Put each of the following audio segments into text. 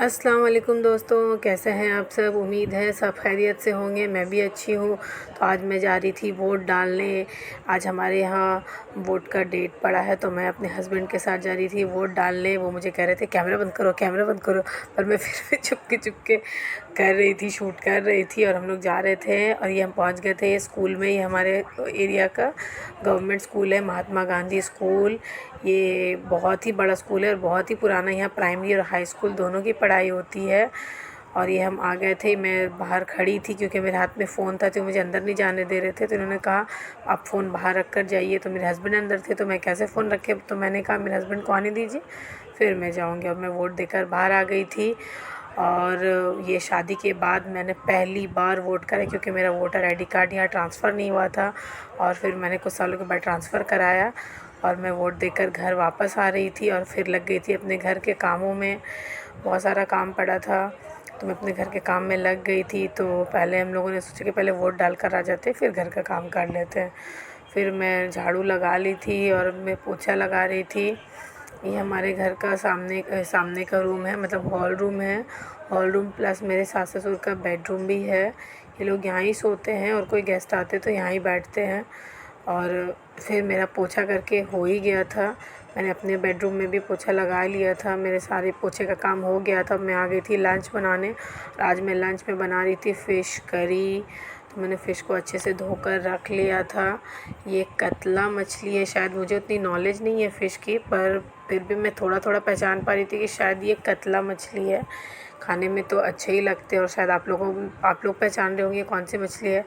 अस्सलाम वालेकुम दोस्तों, कैसे हैं आप सब। उम्मीद है सब खैरियत से होंगे। मैं भी अच्छी हूँ। तो आज मैं जा रही थी वोट डालने। आज हमारे यहाँ वोट का डेट पड़ा है, तो मैं अपने हस्बैंड के साथ जा रही थी वोट डालने। वो मुझे कह रहे थे कैमरा बंद करो, कैमरा बंद करो, पर मैं फिर भी चुपके चुपके कर रही थी, शूट कर रही थी। और हम लोग जा रहे थे और ये हम पहुँच गए थे स्कूल में। ये हमारे एरिया का गवर्नमेंट स्कूल है, महात्मा गांधी स्कूल। ये बहुत ही बड़ा स्कूल है और बहुत ही पुराना। यहाँ प्राइमरी और हाई स्कूल दोनों की पढ़ाई होती है। और ये हम आ गए थे। मैं बाहर खड़ी थी क्योंकि मेरे हाथ में फ़ोन था, तो मुझे अंदर नहीं जाने दे रहे थे। तो उन्होंने कहा आप फ़ोन बाहर रख कर जाइए। तो मेरे हस्बैंड अंदर थे, तो मैं कैसे फ़ोन रखे। तो मैंने कहा मेरे हस्बैंड को आने दीजिए, फिर मैं जाऊँगी। अब मैं वोट देकर बाहर आ गई थी। और ये शादी के बाद मैंने पहली बार वोट करा, क्योंकि मेरा वोटर आईडी कार्ड यहाँ ट्रांसफ़र नहीं हुआ था। और फिर मैंने कुछ सालों के बाद ट्रांसफ़र कराया और मैं वोट देकर घर वापस आ रही थी। और फिर लग गई थी अपने घर के कामों में। बहुत सारा काम पड़ा था, तो मैं अपने घर के काम में लग गई थी। तो पहले हम लोगों ने सोचा कि पहले वोट डाल कर आ जाते, फिर घर का काम कर लेते हैं। फिर मैं झाड़ू लगा ली थी और मैं पोछा लगा रही थी। ये हमारे घर का सामने का रूम है, मतलब हॉल रूम है। हॉल रूम प्लस मेरे सास ससुर का बेडरूम भी है। ये लोग यहाँ ही सोते हैं और कोई गेस्ट आते तो यहाँ ही बैठते हैं। और फिर मेरा पोछा करके हो ही गया था। मैंने अपने बेडरूम में भी पोछा लगा लिया था। मेरे सारे पोछे का काम हो गया था। मैं आ गई थी लंच बनाने। आज मैं लंच में बना रही थी फ़िश करी। तो मैंने फ़िश को अच्छे से धोकर रख लिया था। ये कतला मछली है। शायद मुझे उतनी नॉलेज नहीं है फ़िश की, पर फिर भी मैं थोड़ा थोड़ा पहचान पा रही थी कि शायद ये कतला मछली है। खाने में तो अच्छे ही लगते हैं और शायद आप लोग पहचान रहे होंगे कौन सी मछली है।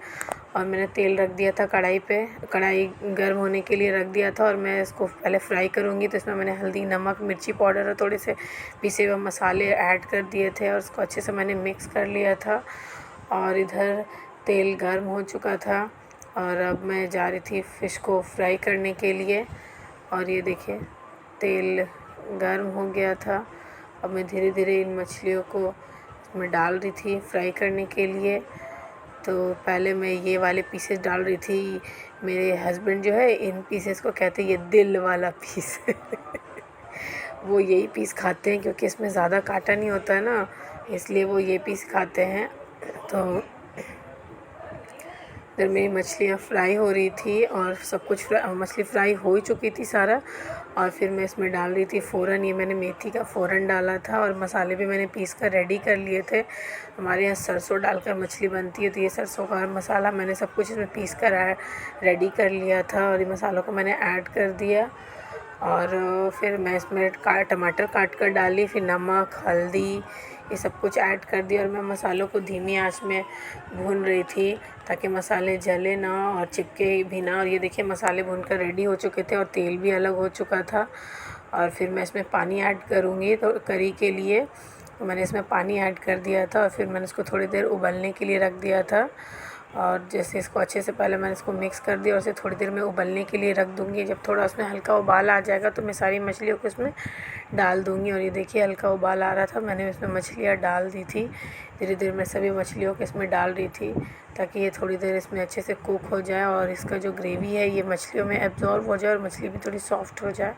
और मैंने तेल रख दिया था कढ़ाई पे। कढ़ाई गर्म होने के लिए रख दिया था और मैं इसको पहले फ्राई करूँगी। तो इसमें मैंने हल्दी, नमक, मिर्ची पाउडर और थोड़े से पिसे हुए मसाले ऐड कर दिए थे और उसको अच्छे से मैंने मिक्स कर लिया था। और इधर तेल गर्म हो चुका था और अब मैं जा रही थी फ़िश को फ्राई करने के लिए। और ये देखिए तेल गर्म हो गया था। अब मैं धीरे धीरे इन मछलियों को इसमें डाल रही थी फ्राई करने के लिए। तो पहले मैं ये वाले पीसेस डाल रही थी। मेरे हस्बैंड जो है इन पीसेस को कहते हैं ये दिल वाला पीस वो यही पीस खाते हैं क्योंकि इसमें ज़्यादा काँटा नहीं होता है ना, इसलिए वो ये पीस खाते हैं। तो इधर मेरी मछलियाँ फ्राई हो रही थी और सब कुछ मछली फ्राई हो ही चुकी थी सारा। और फिर मैं इसमें डाल रही थी फ़ोरन। ये मैंने मेथी का फ़ोरन डाला था और मसाले भी मैंने पीस कर रेडी कर लिए थे। हमारे यहाँ सरसों डालकर मछली बनती है, तो ये सरसों का मसाला मैंने सब कुछ इसमें पीस कर रेडी कर लिया था और ये मसालों को मैंने ऐड कर दिया। और फिर मैं इसमें टमाटर काट कर डाली, फिर नमक, हल्दी, ये सब कुछ ऐड कर दिया। और मैं मसालों को धीमी आंच में भून रही थी ताकि मसाले जले ना और चिपके भी ना। और ये देखिए मसाले भूनकर रेडी हो चुके थे और तेल भी अलग हो चुका था। और फिर मैं इसमें पानी ऐड करूँगी तो करी के लिए, तो मैंने इसमें पानी ऐड कर दिया था और फिर मैंने इसको थोड़ी देर उबलने के लिए रख दिया था। और जैसे इसको अच्छे से पहले मैंने इसको मिक्स कर दिया और इसे थोड़ी देर में उबलने के लिए रख दूँगी। जब थोड़ा उसमें हल्का उबाल आ जाएगा तो मैं सारी मछलियों को इसमें डाल दूँगी। और ये देखिए हल्का उबाल आ रहा था, मैंने इसमें मछलियाँ डाल दी थी। धीरे धीरे मैं सभी मछलियों को इसमें डाल रही थी ताकि ये थोड़ी देर इसमें अच्छे से कुक हो जाए और इसका जो ग्रेवी है ये मछलियों में एब्ज़ॉर्ब हो जाए और मछली भी थोड़ी सॉफ्ट हो जाए।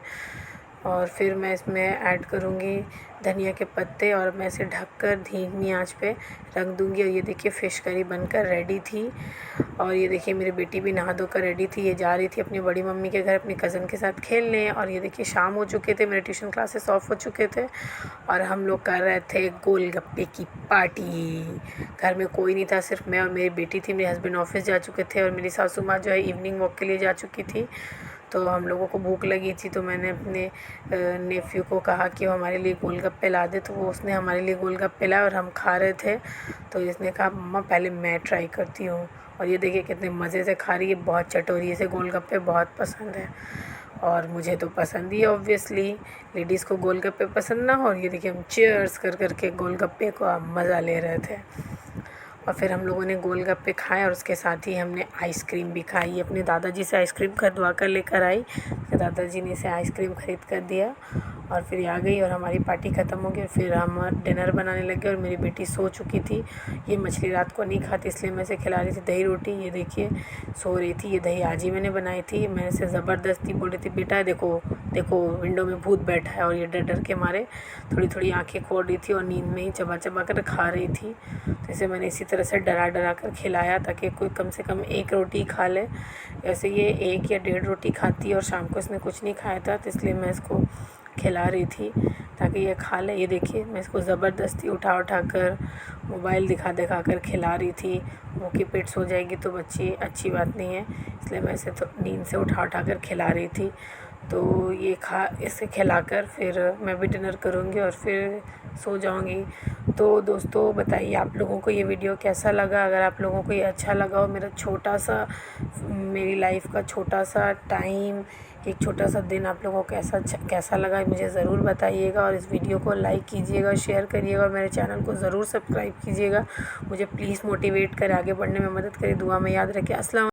और फिर मैं इसमें ऐड करूँगी धनिया के पत्ते और मैं इसे ढककर धीमी आंच पे रख दूँगी। और ये देखिए फ़िश करी बनकर रेडी थी। और ये देखिए मेरी बेटी भी नहा धोकर रेडी थी। ये जा रही थी अपनी बड़ी मम्मी के घर अपनी कज़न के साथ खेलने। और ये देखिए शाम हो चुके थे, मेरे ट्यूशन क्लासेस ऑफ हो चुके थे और हम लोग कर रहे थे गोलगप्पे की पार्टी। घर में कोई नहीं था, सिर्फ मैं और मेरी बेटी थी। मेरे हस्बैंड ऑफिस जा चुके थे और मेरी सासू माँ जो है इवनिंग वॉक के लिए जा चुकी थी। तो हम लोगों को भूख लगी थी, तो मैंने अपने नेफ्यू को कहा कि वो हमारे लिए गोलगप्पे ला दे। तो वो उसने हमारे लिए गोलगप्पे लाए और हम खा रहे थे। तो इसने कहा मम्मा पहले मैं ट्राई करती हूँ। और ये देखिए कितने मज़े से खा रही है, बहुत चटोरी, इसे गोलगप्पे बहुत पसंद है। और मुझे तो पसंद ही है ऑब्वियसली, लेडीज़ को गोलगप्पे पसंद ना हो। और ये देखिए हम चीयर्स कर कर के गोलगप्पे का मज़ा ले रहे थे। और फिर हम लोगों ने गोलगप्पे खाए और उसके साथ ही हमने आइसक्रीम भी खाई। अपने दादाजी से आइसक्रीम खरीदवा कर लेकर आई, तो दादाजी ने इसे आइसक्रीम ख़रीद कर दिया। और फिर ये आ गई और हमारी पार्टी ख़त्म हो गई। फिर हम डिनर बनाने लगे और मेरी बेटी सो चुकी थी। ये मछली रात को नहीं खाती, इसलिए मैं इसे खिला रही थी दही रोटी। ये देखिए सो रही थी। ये दही आज ही मैंने बनाई थी। मैं इसे ज़बरदस्ती बोल रही थी, बेटा देखो देखो विंडो में भूत बैठा है, और ये डर डर के मारे थोड़ी थोड़ी आँखें खोल रही थी और नींद में ही चबा चबा कर खा रही थी। तो इसे मैंने इसी तरह से डरा डरा कर खिलाया ताकि कोई कम से कम एक रोटी खा ले। ऐसे ये 1 या 1.5 रोटी खाती है और शाम को इसने कुछ नहीं खाया था, तो इसलिए मैं इसको खिला रही थी ताकि ये खा ले। ये देखिए मैं इसको ज़बरदस्ती उठा उठा कर मोबाइल दिखा दिखा कर खिला रही थी। भूखी पेट सो जाएगी तो बच्ची अच्छी बात नहीं है, इसलिए मैं इसे तो नींद से उठा उठा कर खिला रही थी। तो ये इसे खिलाकर फिर मैं भी डिनर करूँगी और फिर सो जाऊँगी। तो दोस्तों बताइए आप लोगों को ये वीडियो कैसा लगा। अगर आप लोगों को ये अच्छा लगा हो, मेरी लाइफ का छोटा सा टाइम, एक छोटा सा दिन आप लोगों को कैसा लगा मुझे ज़रूर बताइएगा। और इस वीडियो को लाइक कीजिएगा, शेयर करिएगा और मेरे चैनल को ज़रूर सब्सक्राइब कीजिएगा। मुझे प्लीज़ मोटिवेट करें, आगे बढ़ने में मदद करें। दुआ में याद रखें। अस्सलाम।